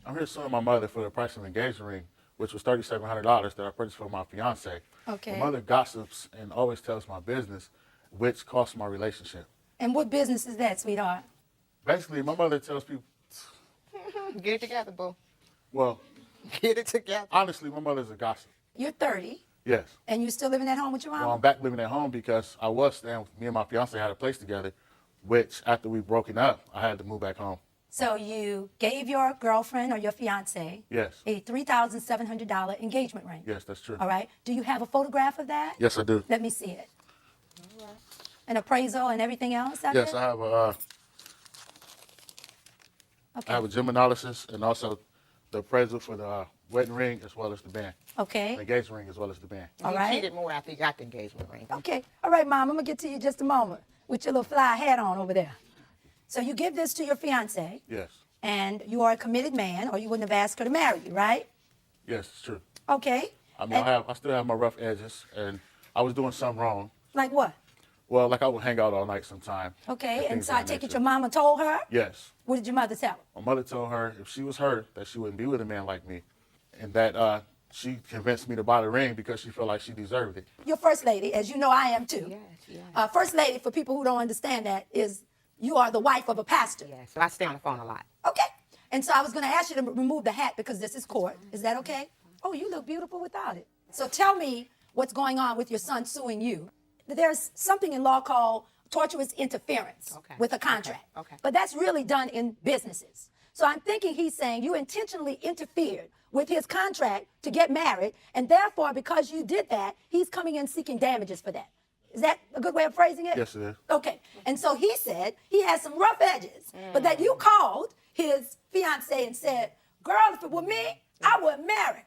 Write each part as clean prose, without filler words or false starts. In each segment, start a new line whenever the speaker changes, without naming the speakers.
I'm here suing my mother for the price of an engagement ring, which was $3,700 that I purchased for my fiance.
Okay.
My mother gossips and always tells my business, which costs my relationship.
And what business is that, sweetheart?
Basically, my mother tells people,
Get it together, boo.
well,
Get it together.
honestly, my mother's a gossip.
You're 30,
Yes.
and you're still living at home with your mom?
Well, I'm back living at home because I was staying, me and my fiance had a place together, which after we broken up, I had to move back home.
So you gave your girlfriend or your fiance
Yes.
a $3,700 engagement ring.
Yes, that's true.
All right. Do you have a photograph of that?
Yes, I do.
Let me see it. An appraisal and everything else?
Yes, I have a,
Okay.
I have a gym analysis and also the appraisal for the wedding ring as well as the band. The
Okay.
engagement ring as well as the band.
All
He
right.
cheated more after he got the engagement ring.
Okay. All right, Mom. I'm going to get to you in just a moment with your little fly hat on over there. So you give this to your fiance,
Yes.
and you are a committed man, or you wouldn't have asked her to marry you, right?
Yes, it's true.
Okay.
I mean,
And-
I still have my rough edges, and I was doing something wrong.
Like what?
Well, like I would hang out all night sometime.
Okay. And
things
so
of
I
that
take it
nature.
your mama told her?
Yes.
What did your mother tell her?
My mother told her if she was her, that she wouldn't be with a man like me, and that she convinced me to buy the ring because she felt like she deserved it.
Your first lady, as you know I am too.
Yes, yes.
First lady, for people who don't understand that, is you are the wife of a pastor.
Yeah, so I stay on the phone a lot.
Okay. And so I was going to ask you to remove the hat because this is court. Is that okay? Oh, you look beautiful without it. So tell me what's going on with your son suing you. There's something in law called tortious interference
Okay.
with a contract.
Okay.
But that's really done in businesses. So I'm thinking he's saying you intentionally interfered with his contract to get married, and therefore, because you did that, he's coming in seeking damages for that. Is that a good way of phrasing it?
Yes, it is.
Okay. And so he said he has some rough edges, but that you called his fiance and said, girl, if it were me, I would marry.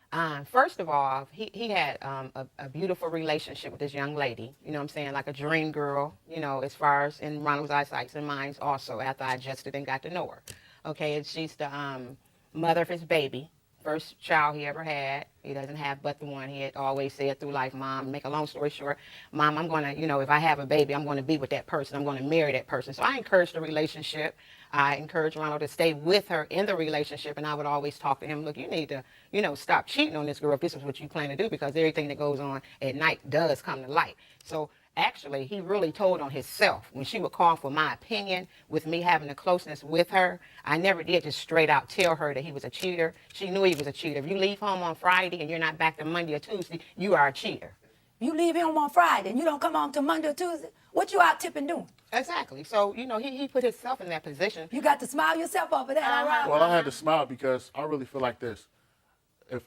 First of all, he had a beautiful relationship with this young lady, you know what I'm saying, like a dream girl, you know, as far as in Ronald's eyesight and mine also, after I adjusted and got to know her. Okay, and she's the mother of his baby, first child he ever had. He doesn't have but the one. He had always said through life, Mom, make a long story short, Mom, I'm going to, you know, if I have a baby, I'm going to be with that person. I'm going to marry that person. So I encouraged the relationship. I encouraged Ronald to stay with her in the relationship, and I would always talk to him, look, you need to, you know, stop cheating on this girl if this is what you plan to do, because everything that goes on at night does come to light. So actually, he really told on himself. When she would call for my opinion with me having a closeness with her, I never did just straight out tell her that he was a cheater. She knew he was a cheater. If you leave home on Friday and you're not back to Monday or Tuesday, you are a cheater.
You leave him on Friday and you don't come home till Monday or Tuesday. What you out tipping doing?
Exactly. So, you know, he put himself in that position.
You got to smile yourself over that, all right?
Well, I had to smile because I really feel like this.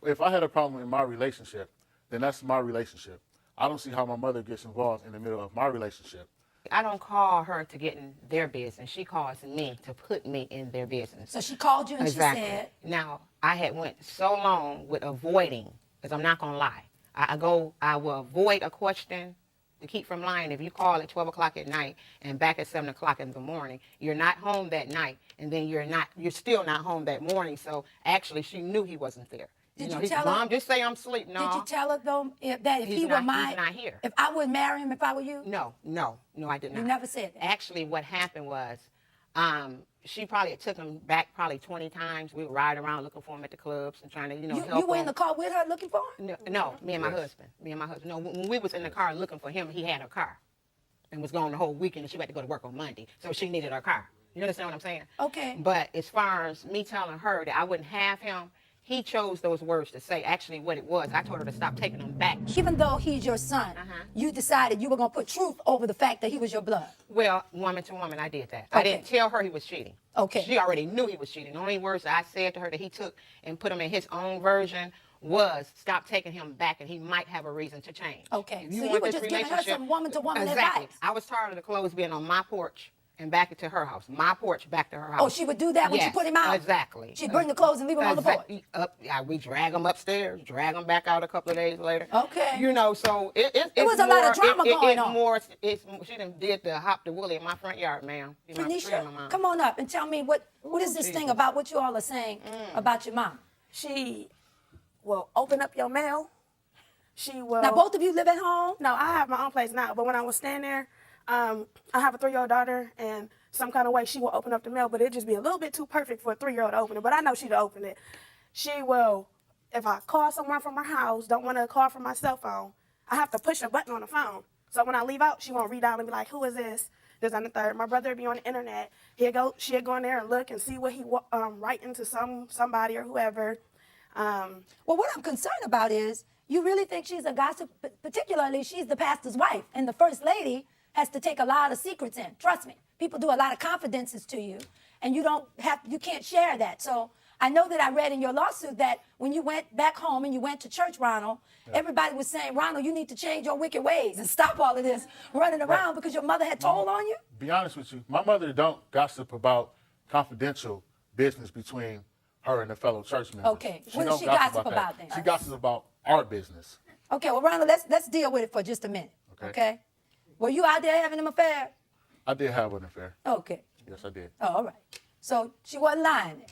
If I had a problem in my relationship, then that's my relationship. I don't see how my mother gets involved in the middle of my relationship.
I don't call her to get in their business. She calls me to put me in their business.
So she called you and
Exactly.
she said,
Now, I had went so long with avoiding, because I'm not going to lie. I will avoid a question to keep from lying. If you call at 12 o'clock at night and back at 7 o'clock in the morning, you're not home that night, and then you're still not home that morning. So actually, she knew he wasn't there.
Did
know,
you
he-
tell her-
Mom, just say I'm asleep. No.
did you tell her though that if
He's
he were
not-
my,
he's not here.
if I would marry him if I were you?
No, I did not.
You never said that.
Actually, what happened was, she probably took him back probably 20 times. We would ride around looking for him at the clubs and trying to, you know, help
You were in
him.
the car with her looking for him?
No, me and my
Yes.
husband. Me and my husband. No, when we was in the car looking for him, he had a car and was gone the whole weekend, and she had to go to work on Monday. So she needed her car. You understand what I'm saying?
Okay.
But as far as me telling her that I wouldn't have him, he chose those words to say. Actually, what it was, I told her to stop taking him back.
Even though he's your son, you decided you were going to put truth over the fact that he was your blood.
Well, woman to woman, I did that. I
Okay.
didn't tell her he was cheating.
Okay.
She already knew he was cheating. The only words that I said to her that he took and put them in his own version was stop taking him back, and he might have a reason to change.
Okay.
If
So you
want
were
this
just giving her
relationship-
some woman-to-woman
exactly.
advice.
I was tired of the clothes being on my porch and back to her house. My porch back to her house.
Oh, she would do that when she
Yes,
put him out?
Exactly.
She'd bring the clothes and leave them on the porch?
We drag them upstairs, drag them back out a couple of days later.
Okay.
You know, so it's
was a lot of drama going
it's
on.
More, she done did the hop the woolly in my front yard, ma'am. In my front, my
Tanisha,
mom.
come on up and tell me what is this thing about what you all are saying about your mom?
She will open up your mail. She will.
Now, both of you live at home?
No, I have my own place now. But when I was staying there, I have a 3-year-old daughter, and some kind of way she will open up the mail, but it'd just be a little bit too perfect for a 3-year-old to open it. But I know she'd open it. She will, if I call someone from her house, don't want to call from my cell phone, I have to push a button on the phone. So when I leave out, she won't read out and be like, who is this? This and the third. My brother would be on the internet. She'll go in there and look and see what he writing to somebody or whoever.
Well, what I'm concerned about is you really think she's a gossip, particularly she's the pastor's wife, and the first lady has to take a lot of secrets in. Trust me, people do a lot of confidences to you, and you can't share that. So I know that I read in your lawsuit that when you went back home and you went to church, Ronald, everybody was saying, Ronald, you need to change your wicked ways and stop all of this running around because your mother had told on you?
Be honest with you, my mother don't gossip about confidential business between her and the fellow church members.
Okay, what does she gossip about then?
She gossips about our business.
Okay, well, Ronald, let's deal with it for just a minute, okay? Were you out there having an affair?
I did have an affair.
Okay.
Yes, I did.
Oh, all right. So she wasn't lying then?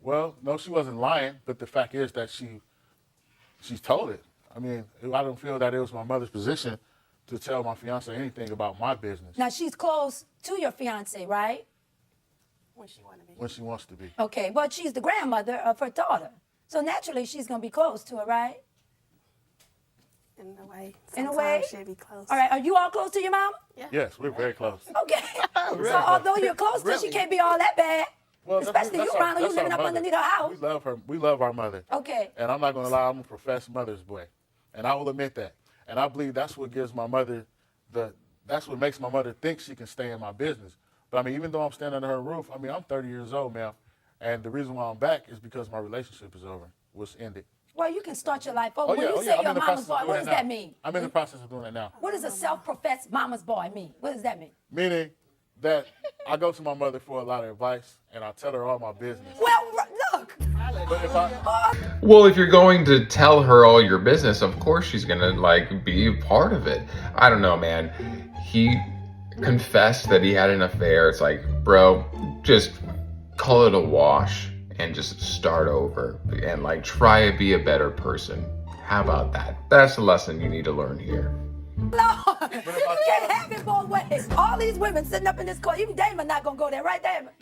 Well, no, she wasn't lying, but the fact is that she's told it. I mean, I don't feel that it was my mother's position to tell my fiance anything about my business.
Now, she's close to your fiance, right?
When she want to be.
When she wants to be.
Okay, but she's the grandmother of her daughter. So naturally, she's going to be close to her, right?
In a way.
In a way?
She'll be close.
All right, are you all close to your mama?
Yeah.
Yes, we're very close.
Okay. So although you're close to her, she can't be all that bad.
Well,
Especially you, Ronald, you living up underneath her house.
We love her. We love our mother.
Okay.
And I'm not going to lie, I'm a professed mother's boy. And I will admit that. And I believe that's what gives my mother that's what makes my mother think she can stay in my business. But I mean, even though I'm standing under her roof, I mean, I'm 30 years old, ma'am. And the reason why I'm back is because my relationship is over, was ended.
Well, you can start your life over. When you say you're a mama's boy, what does that mean?
I'm in the process of doing that now.
What does a self-professed mama's boy mean? What does that mean?
Meaning that I go to my mother for a lot of advice, and I tell her all my business.
Well, look.
But if I...
Well, if you're going to tell her all your business, of course she's gonna be a part of it. I don't know, man. He confessed that he had an affair. It's like, bro, just call it a wash and just start over and try to be a better person. How about that? That's the lesson you need to learn here.
Lord, you can't have it both ways. All these women sitting up in this court, even Damon not gonna go there, right, Damon?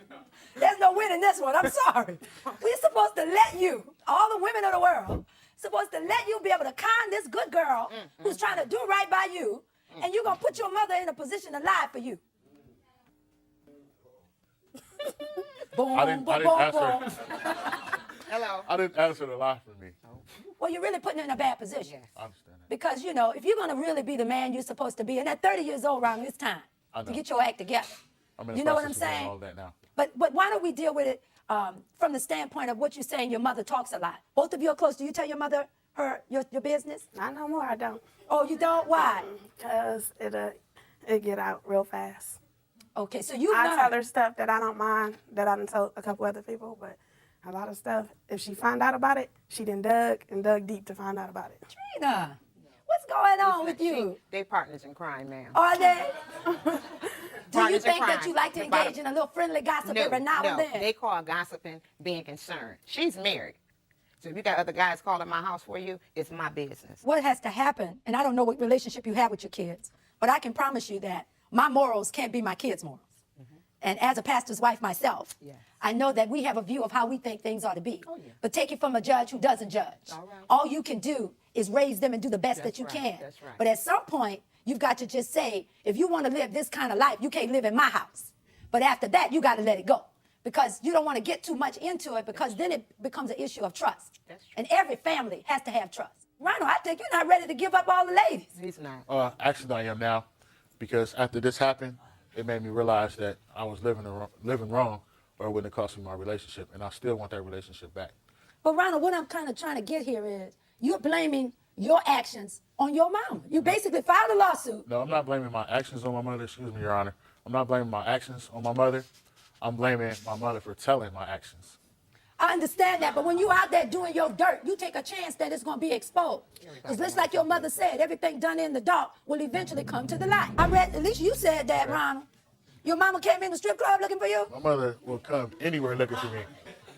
There's no winning this one. I'm sorry. We're supposed to let you, all the women of the world, supposed to let you be able to con this good girl who's trying to do right by you, and you're gonna put your mother in a position to lie for you. Boom,
I didn't
boom,
ask
boom,
her.
boom.
Hello.
I didn't ask her to lie for me.
Well, you're really putting her in a bad position.
I understand that.
Because, you know, if you're going to really be the man you're supposed to be, and at 30 years old, Ron, it's time to get your act together.
I'm in the
You know what I'm
process of doing
saying?
all that now.
But why don't we deal with it from the standpoint of what you're saying your mother talks a lot? Both of you are close. Do you tell your mother your business?
Not no more, I don't.
Oh, you don't? Why?
Because it get out real fast.
Okay, so you
I tell
learned.
her stuff that I don't mind, that I done told a couple other people, but a lot of stuff, if she find out about it, she done dug deep to find out about it.
Trina, what's going on with you?
They partners in crime, ma'am.
Are they? Do you
Partners in
think that
crime.
you like to engage in a little friendly gossip every now and then?
They call gossiping being concerned. She's married. So if you got other guys calling my house for you, it's my business.
What has to happen, and I don't know what relationship you have with your kids, but I can promise you that my morals can't be my kids' morals. And as a pastor's wife myself, I know that we have a view of how we think things ought to be. But take it from a judge who doesn't judge. All you can do is raise them and do the best that you can.
That's right.
But at some point, you've got to just say, if you want to live this kind of life, you can't live in my house. But after that, you got to let it go. Because you don't want to get too much into it, because then it becomes an issue of trust. And every family has to have trust. Ronald, I think you're not ready to give up all the ladies.
He's not.
Actually, I am now, because after this happened, it made me realize that I was living wrong, or it wouldn't have cost me my relationship, and I still want that relationship back.
But Ronald, what I'm kind of trying to get here is you're blaming your actions on your mama. You basically filed a lawsuit.
No, I'm not blaming my actions on my mother. Excuse me, Your Honor. I'm not blaming my actions on my mother. I'm blaming my mother for telling my actions.
I understand that, but when you out there doing your dirt, you take a chance that it's going to be exposed. Because just like your mother said, everything done in the dark will eventually come to the light. I read, at least you said that, Ronald. Your mama came in the strip club looking for you?
My mother will come anywhere looking for me.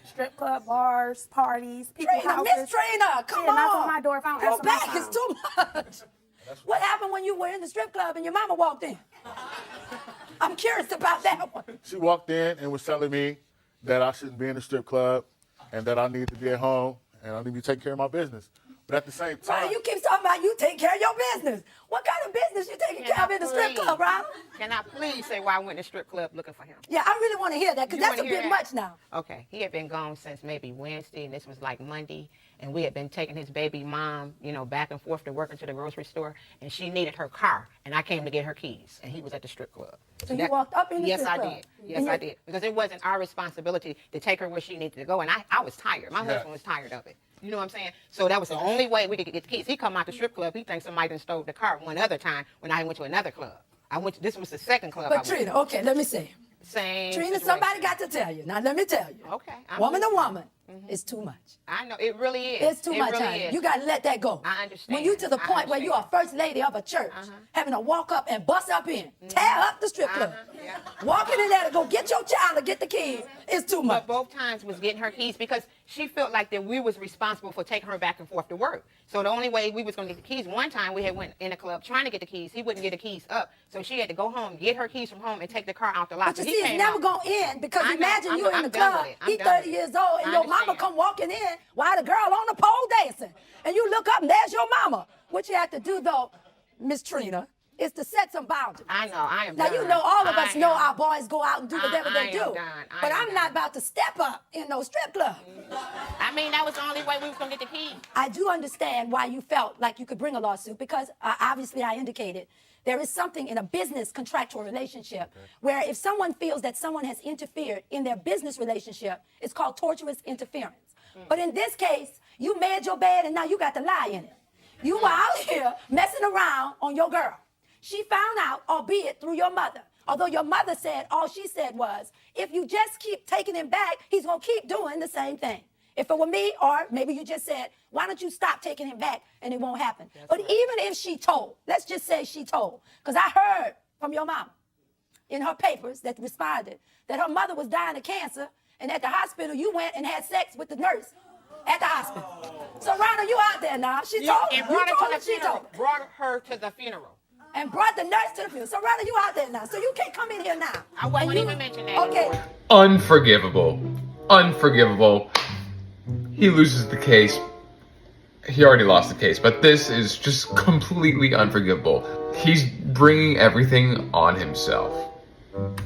Strip club, bars, parties, people's
Trina,
houses.
Miss Trina, come on.
Knock on my door if I don't
Your
answer my
back is
phone.
too much. What happened when you were in the strip club and your mama walked in? I'm curious about that one.
She walked in and was telling me that I shouldn't be in the strip club and that I need to be at home and I need to be taking care of my business. But at the same time,
Ronald, you keep talking about you take care of your business. What kind of business you taking care of in the strip club, Ronald?
Can I please say why I went to strip club looking for him?
Yeah, I really want to hear that because
You
that's a
wanna hear
bit
that?
much now.
Okay, he had been gone since maybe Wednesday, and this was like Monday, and we had been taking his baby mom, you know, back and forth to work into the grocery store, and she needed her car, and I came to get her keys, and he was at the strip club.
So you walked up in the
Yes,
strip
I
club?
did. Yes, I did. Because it wasn't our responsibility to take her where she needed to go, and I was tired. My husband was tired of it. You know what I'm saying? So that was the only way we could get the keys. He come out the strip club, he thinks somebody done stole the car one other time when I went to another club. This was the second club I
But
went to.
Trina, okay, let me see.
Same
Trina,
situation.
somebody got to tell you. Now let me tell you.
Okay.
Woman to woman, it's too much.
I know, it really is.
It's too
It
much,
really
honey.
is.
You got to let that go.
I understand.
When you to the
I
point where you are first lady of a church, having to walk up and bust up in, tear up the strip club,
Yeah.
walking in there to go get your child to get the keys, it's too much.
But both times was getting her keys because she felt like that we was responsible for taking her back and forth to work. So the only way we was going to get the keys, one time we had went in a club trying to get the keys. He wouldn't get the keys up. So she had to go home, get her keys from home, and take the car out the lot.
But you
So
see,
he
it's
came
never
out.
going to end because
I know.
imagine you in
I'm
the
done
club,
with it. I'm
he
done
30
with it.
years old, and
I
your mama
understand.
come walking in while the girl on the pole dancing. And you look up and there's your mama. What you have to do, though, Miss Trina, is to set some boundaries.
I know, I am
Now,
done.
you know all of us
I
know
am.
our boys go out and do whatever
I
they
am
do.
done. I
But
am
I'm not
done.
about to step up in no strip club.
I mean, that was the only way we was going to get the keys.
I do understand why you felt like you could bring a lawsuit because obviously I indicated there is something in a business contractual relationship where if someone feels that someone has interfered in their business relationship, it's called tortious interference. But in this case, you made your bed and now you got to lie in it. You were out here messing around on your girl. She found out, albeit through your mother. Although your mother said, all she said was, if you just keep taking him back, he's going to keep doing the same thing. If it were me, or maybe you just said, why don't you stop taking him back and it won't happen. But even if she told, let's just say she told, because I heard from your mama in her papers that responded that her mother was dying of cancer and at the hospital you went and had sex with the nurse at the hospital. So Ronald, you out there now. She told
And
you
brought her
told
to
her
the
she
funeral.
told.
Brought her to the funeral.
And brought the nurse to the funeral. So Ronald, you out there now. So you can't come in here now.
I wasn't
And you-
even mention that
Okay.
anymore.
Unforgivable. Unforgivable. He loses the case. He already lost the case, but this is just completely unforgivable. He's bringing everything on himself.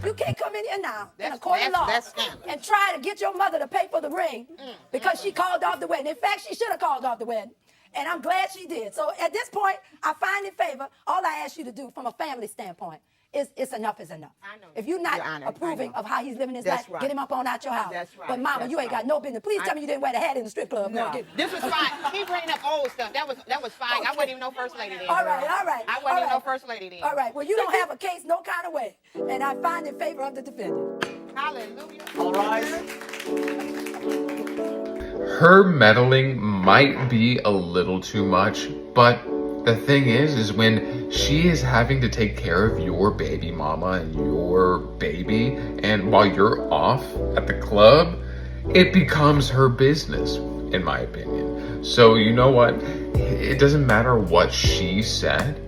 You can't come in here now in a
That's-
court of law
that's scandalous.
and try to get your mother to pay for the ring because she called off the wedding. In fact, she should have called off the wedding. And I'm glad she did. So at this point, I find in favor, all I ask you to do from a family standpoint is it's enough is enough.
I know.
If you're not
Your Honor, I
approving
know.
of how he's living his
That's
life,
right.
get him up on out your house.
That's right.
But mama,
That's
you ain't got
right.
no business. Please tell me you didn't wear the hat in the strip club.
No,
Get-
this was fine. He bringing up old stuff. That was fine. I wasn't even no first lady then.
All
girl.
right, all right.
I
all
wasn't even no
right.
first lady then.
All right, well, you don't have a case no kind of way. And I find in favor of the defendant.
Hallelujah.
All rise.
Her meddling might be a little too much, but the thing is when she is having to take care of your baby mama and your baby, and while you're off at the club, it becomes her business, in my opinion. So you know what? It doesn't matter what she said.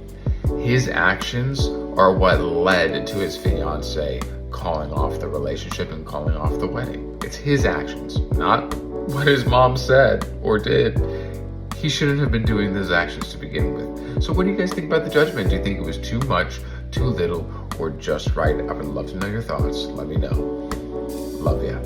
His actions are what led to his fiance calling off the relationship and calling off the wedding. It's his actions, not what his mom said or did. He shouldn't have been doing those actions to begin with. So what do you guys think about the judgment? Do you think it was too much, too little, or just right? I would love to know your thoughts. Let me know. Love ya.